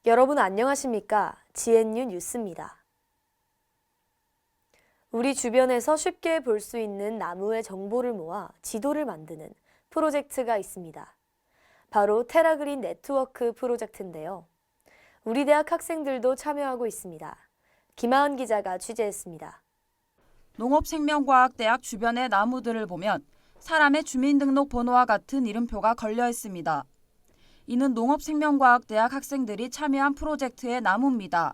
여러분 안녕하십니까? GNU 뉴스입니다. 우리 주변에서 쉽게 볼 수 있는 나무의 정보를 모아 지도를 만드는 프로젝트가 있습니다. 바로 테라그린 네트워크 프로젝트인데요. 우리 대학 학생들도 참여하고 있습니다. 김하은 기자가 취재했습니다. 농업생명과학대학 주변의 나무들을 보면 사람의 주민등록번호와 같은 이름표가 걸려 있습니다. 이는 농업생명과학대학 학생들이 참여한 프로젝트의 나무입니다.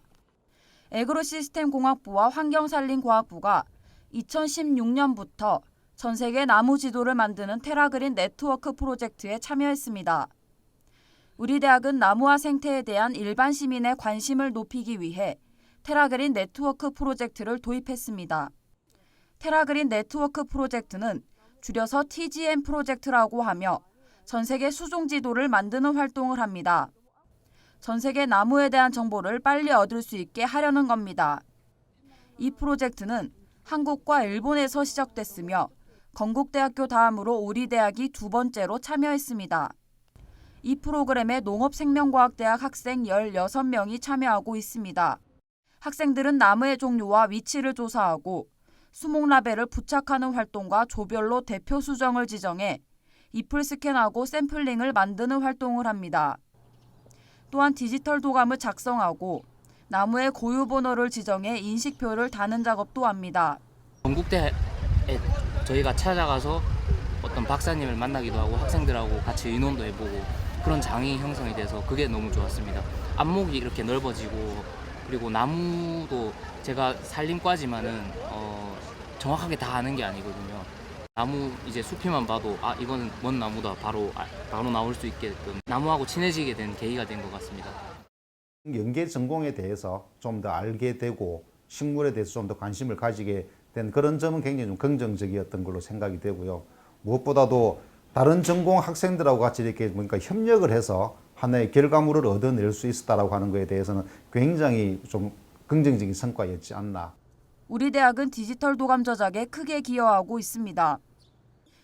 에그로시스템공학부와 환경산림과학부가 2016년부터 전 세계 나무 지도를 만드는 테라그린 네트워크 프로젝트에 참여했습니다. 우리 대학은 나무와 생태에 대한 일반 시민의 관심을 높이기 위해 테라그린 네트워크 프로젝트를 도입했습니다. 테라그린 네트워크 프로젝트는 줄여서 TGN 프로젝트라고 하며 전 세계 수종 지도를 만드는 활동을 합니다. 전 세계 나무에 대한 정보를 빨리 얻을 수 있게 하려는 겁니다. 이 프로젝트는 한국과 일본에서 시작됐으며 건국대학교 다음으로 우리 대학이 두 번째로 참여했습니다. 이 프로그램에 농업생명과학대학 학생 16명이 참여하고 있습니다. 학생들은 나무의 종류와 위치를 조사하고 수목 라벨을 부착하는 활동과 조별로 대표 수정을 지정해 잎을 스캔하고 샘플링을 만드는 활동을 합니다. 또한 디지털 도감을 작성하고 나무의 고유 번호를 지정해 인식표를 다는 작업도 합니다. 건국대에 저희가 찾아가서 어떤 박사님을 만나기도 하고 학생들하고 같이 의논도 해보고 그런 장이 형성이 돼서 그게 너무 좋았습니다. 안목이 이렇게 넓어지고 그리고 나무도 제가 산림과지만은 정확하게 다 아는 게 아니거든요. 나무 이제 숲이만 봐도 이거는 뭔 나무다 바로 나올 수 있게끔 나무하고 친해지게 된 계기가 된 것 같습니다. 연계 전공에 대해서 좀 더 알게 되고 식물에 대해서 좀 더 관심을 가지게 된 그런 점은 굉장히 좀 긍정적이었던 걸로 생각이 되고요. 무엇보다도 다른 전공 학생들하고 같이 이렇게 뭔가 협력을 해서 하나의 결과물을 얻어낼 수 있었다라고 하는 것에 대해서는 굉장히 좀 긍정적인 성과였지 않나. 우리 대학은 디지털 도감 저작에 크게 기여하고 있습니다.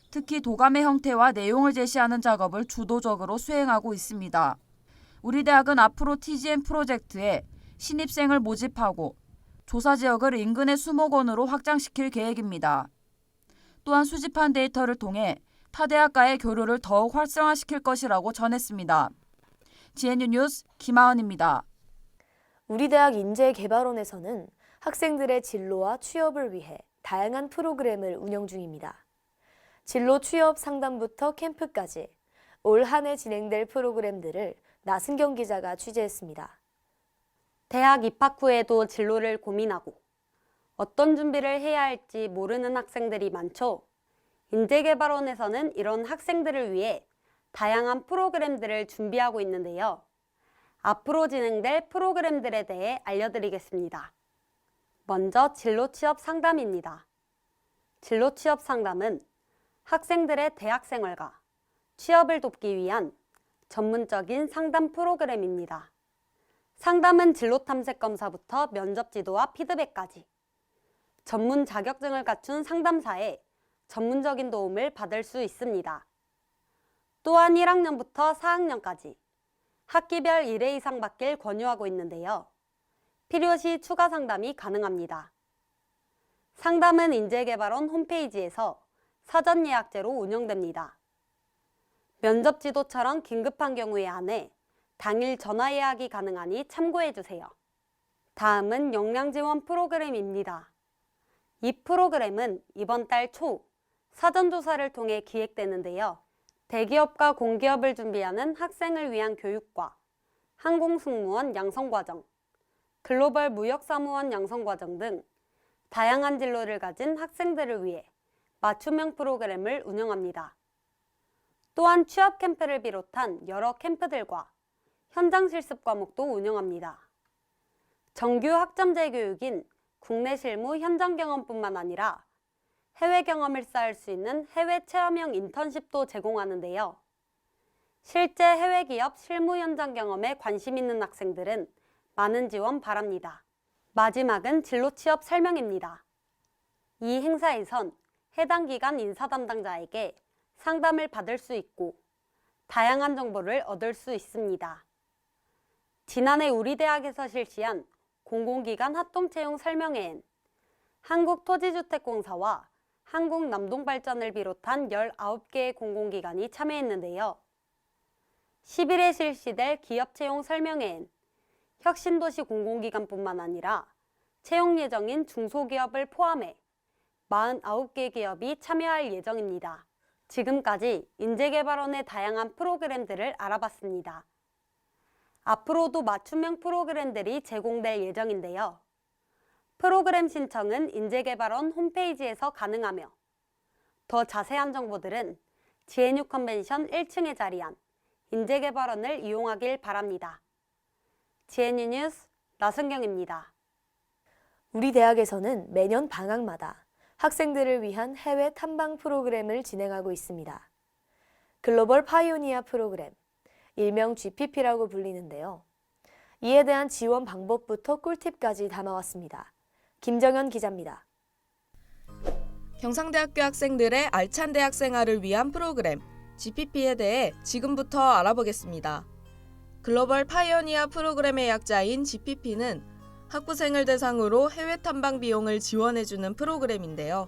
특히 도감의 형태와 내용을 제시하는 작업을 주도적으로 수행하고 있습니다. 우리 대학은 앞으로 TGN 프로젝트에 신입생을 모집하고 조사 지역을 인근의 수목원으로 확장시킬 계획입니다. 또한 수집한 데이터를 통해 타 대학과의 교류를 더욱 활성화시킬 것이라고 전했습니다. GNU 뉴스 김하은입니다. 우리 대학 인재개발원에서는 학생들의 진로와 취업을 위해 다양한 프로그램을 운영 중입니다. 진로 취업 상담부터 캠프까지 올 한 해 진행될 프로그램들을 나승경 기자가 취재했습니다. 대학 입학 후에도 진로를 고민하고 어떤 준비를 해야 할지 모르는 학생들이 많죠. 인재개발원에서는 이런 학생들을 위해 다양한 프로그램들을 준비하고 있는데요. 앞으로 진행될 프로그램들에 대해 알려드리겠습니다. 먼저 진로 취업 상담입니다. 진로 취업 상담은 학생들의 대학 생활과 취업을 돕기 위한 전문적인 상담 프로그램입니다. 상담은 진로 탐색 검사부터 면접 지도와 피드백까지 전문 자격증을 갖춘 상담사의 전문적인 도움을 받을 수 있습니다. 또한 1학년부터 4학년까지 학기별 1회 이상 받길 권유하고 있는데요. 필요시 추가 상담이 가능합니다. 상담은 인재개발원 홈페이지에서 사전 예약제로 운영됩니다. 면접 지도처럼 긴급한 경우에 한해 당일 전화 예약이 가능하니 참고해주세요. 다음은 역량 지원 프로그램입니다. 이 프로그램은 이번 달 초 사전조사를 통해 기획되는데요. 대기업과 공기업을 준비하는 학생을 위한 교육과 항공승무원 양성과정, 글로벌 무역사무원 양성과정 등 다양한 진로를 가진 학생들을 위해 맞춤형 프로그램을 운영합니다. 또한 취업 캠프를 비롯한 여러 캠프들과 현장 실습 과목도 운영합니다. 정규 학점제 교육인 국내 실무 현장 경험뿐만 아니라 해외 경험을 쌓을 수 있는 해외 체험형 인턴십도 제공하는데요. 실제 해외 기업 실무 현장 경험에 관심 있는 학생들은 많은 지원 바랍니다. 마지막은 진로 취업 설명입니다. 이 행사에선 해당 기관 인사 담당자에게 상담을 받을 수 있고 다양한 정보를 얻을 수 있습니다. 지난해 우리 대학에서 실시한 공공기관 합동채용 설명회엔 한국토지주택공사와 한국남동발전을 비롯한 19개의 공공기관이 참여했는데요. 10일에 실시될 기업채용 설명회엔 혁신도시 공공기관뿐만 아니라 채용 예정인 중소기업을 포함해 49개 기업이 참여할 예정입니다. 지금까지 인재개발원의 다양한 프로그램들을 알아봤습니다. 앞으로도 맞춤형 프로그램들이 제공될 예정인데요. 프로그램 신청은 인재개발원 홈페이지에서 가능하며 더 자세한 정보들은 GNU 컨벤션 1층에 자리한 인재개발원을 이용하길 바랍니다. GNU 뉴스 나순경입니다. 우리 대학에서는 매년 방학마다 학생들을 위한 해외 탐방 프로그램을 진행하고 있습니다. 글로벌 파이오니아 프로그램, 일명 GPP라고 불리는데요. 이에 대한 지원 방법부터 꿀팁까지 담아왔습니다. 김정현 기자입니다. 경상대학교 학생들의 알찬 대학 생활을 위한 프로그램 GPP에 대해 지금부터 알아보겠습니다. 글로벌 파이오니아 프로그램의 약자인 GPP는 학부생을 대상으로 해외 탐방 비용을 지원해주는 프로그램인데요.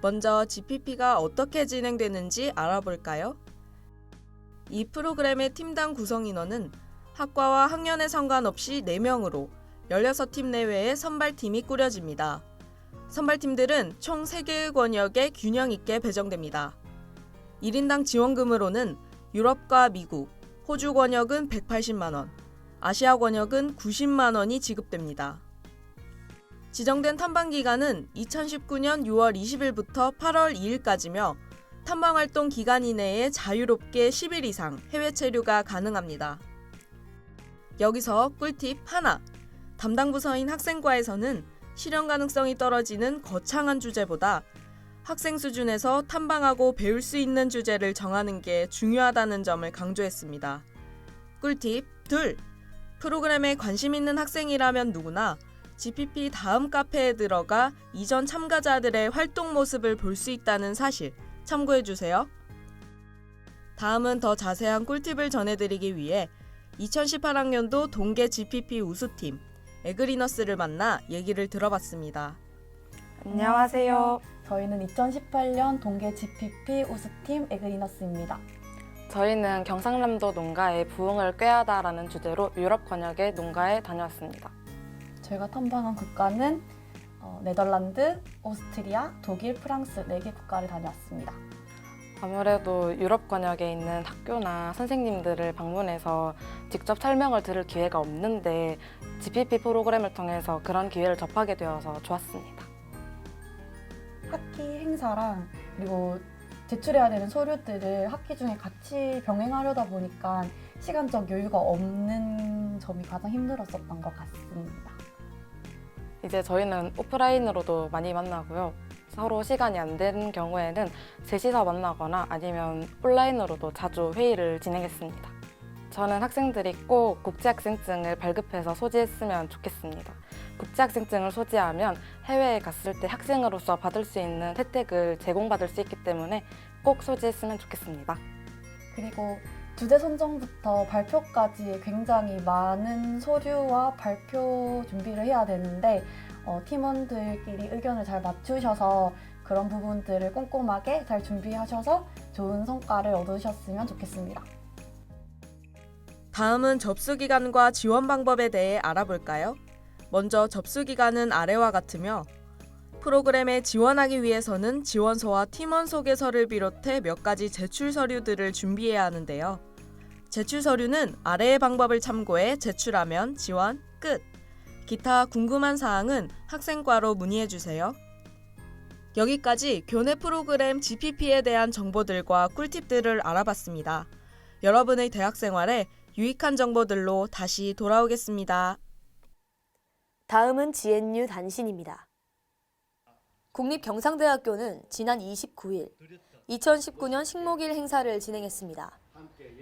먼저 GPP가 어떻게 진행되는지 알아볼까요? 이 프로그램의 팀당 구성 인원은 학과와 학년에 상관없이 4명으로 16팀 내외의 선발팀이 꾸려집니다. 선발팀들은 총 3개의 권역에 균형 있게 배정됩니다. 1인당 지원금으로는 유럽과 미국, 호주 권역은 180만 원, 아시아 권역은 90만 원이 지급됩니다. 지정된 탐방 기간은 2019년 6월 20일부터 8월 2일까지며 탐방활동 기간 이내에 자유롭게 10일 이상 해외 체류가 가능합니다. 여기서 꿀팁 하나! 담당 부서인 학생과에서는 실현 가능성이 떨어지는 거창한 주제보다 학생 수준에서 탐방하고 배울 수 있는 주제를 정하는 게 중요하다는 점을 강조했습니다. 꿀팁 둘! 프로그램에 관심 있는 학생이라면 누구나 GPP 다음 카페에 들어가 이전 참가자들의 활동 모습을 볼 수 있다는 사실 참고해주세요. 다음은 더 자세한 꿀팁을 전해드리기 위해 2018학년도 동계 GPP 우수팀 에그리너스를 만나 얘기를 들어봤습니다. 안녕하세요. 저희는 2018년 동계 GPP 우수팀 에그리너스입니다. 저희는 경상남도 농가의 부흥을 꾀하다라는 주제로 유럽 권역의 농가에 다녀왔습니다. 저희가 탐방한 국가는 네덜란드, 오스트리아, 독일, 프랑스 4개 국가를 다녀왔습니다. 아무래도 유럽 권역에 있는 학교나 선생님들을 방문해서 직접 설명을 들을 기회가 없는데 GPP 프로그램을 통해서 그런 기회를 접하게 되어서 좋았습니다. 학기 행사랑 그리고 제출해야 되는 서류들을 학기 중에 같이 병행하려다 보니까 시간적 여유가 없는 점이 가장 힘들었었던 것 같습니다. 이제 저희는 오프라인으로도 많이 만나고요. 서로 시간이 안 되는 경우에는 셋이서 만나거나 아니면 온라인으로도 자주 회의를 진행했습니다. 저는 학생들이 꼭 국제학생증을 발급해서 소지했으면 좋겠습니다. 국제학생증을 소지하면 해외에 갔을 때 학생으로서 받을 수 있는 혜택을 제공받을 수 있기 때문에 꼭 소지했으면 좋겠습니다. 그리고 주제 선정부터 발표까지 굉장히 많은 서류와 발표 준비를 해야 되는데 팀원들끼리 의견을 잘 맞추셔서 그런 부분들을 꼼꼼하게 잘 준비하셔서 좋은 성과를 얻으셨으면 좋겠습니다. 다음은 접수기간과 지원 방법에 대해 알아볼까요? 먼저 접수기간은 아래와 같으며 프로그램에 지원하기 위해서는 지원서와 팀원 소개서를 비롯해 몇 가지 제출 서류들을 준비해야 하는데요. 제출 서류는 아래의 방법을 참고해 제출하면 지원 끝! 기타 궁금한 사항은 학생과로 문의해주세요. 여기까지 교내 프로그램 GPP에 대한 정보들과 꿀팁들을 알아봤습니다. 여러분의 대학 생활에 유익한 정보들로 다시 돌아오겠습니다. 다음은 GNU 단신입니다. 국립경상대학교는 지난 29일 2019년 식목일 행사를 진행했습니다.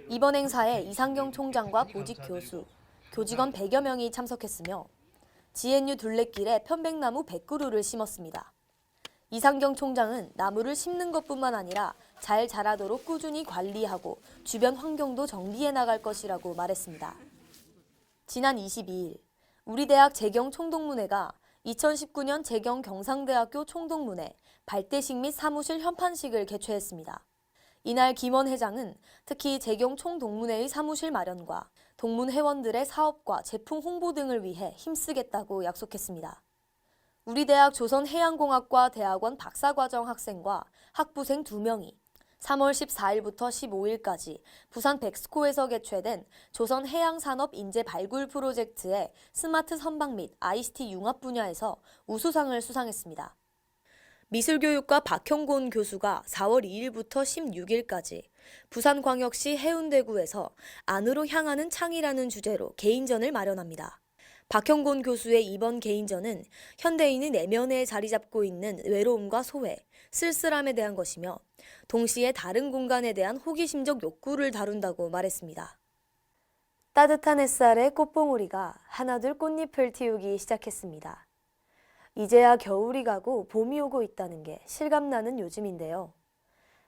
이번 행사에 이상경 총장과 보직 교수, 교직원 100여 명이 참석했으며 GNU 둘레길에 편백나무 100그루를 심었습니다. 이상경 총장은 나무를 심는 것뿐만 아니라 잘 자라도록 꾸준히 관리하고 주변 환경도 정비해 나갈 것이라고 말했습니다. 지난 22일 우리 대학 재경 총동문회가 2019년 재경 경상대학교 총동문회 발대식 및 사무실 현판식을 개최했습니다. 이날 김원 회장은 특히 재경 총동문회의 사무실 마련과 동문회원들의 사업과 제품 홍보 등을 위해 힘쓰겠다고 약속했습니다. 우리 대학 조선해양공학과 대학원 박사과정 학생과 학부생 2명이 3월 14일부터 15일까지 부산 백스코에서 개최된 조선해양산업 인재 발굴 프로젝트의 스마트 선박 및 ICT 융합 분야에서 우수상을 수상했습니다. 미술교육과 박형곤 교수가 4월 2일부터 16일까지 부산광역시 해운대구에서 안으로 향하는 창이라는 주제로 개인전을 마련합니다. 박형곤 교수의 이번 개인전은 현대인의 내면에 자리 잡고 있는 외로움과 소외, 쓸쓸함에 대한 것이며 동시에 다른 공간에 대한 호기심적 욕구를 다룬다고 말했습니다. 따뜻한 햇살에 꽃봉오리가 하나둘 꽃잎을 틔우기 시작했습니다. 이제야 겨울이 가고 봄이 오고 있다는 게 실감나는 요즘인데요.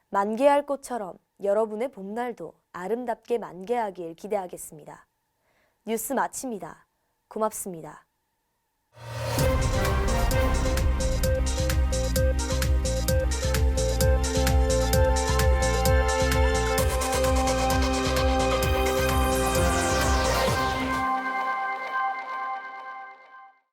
만개할 꽃처럼 여러분의 봄날도 아름답게 만개하길 기대하겠습니다. 뉴스 마칩니다. 고맙습니다.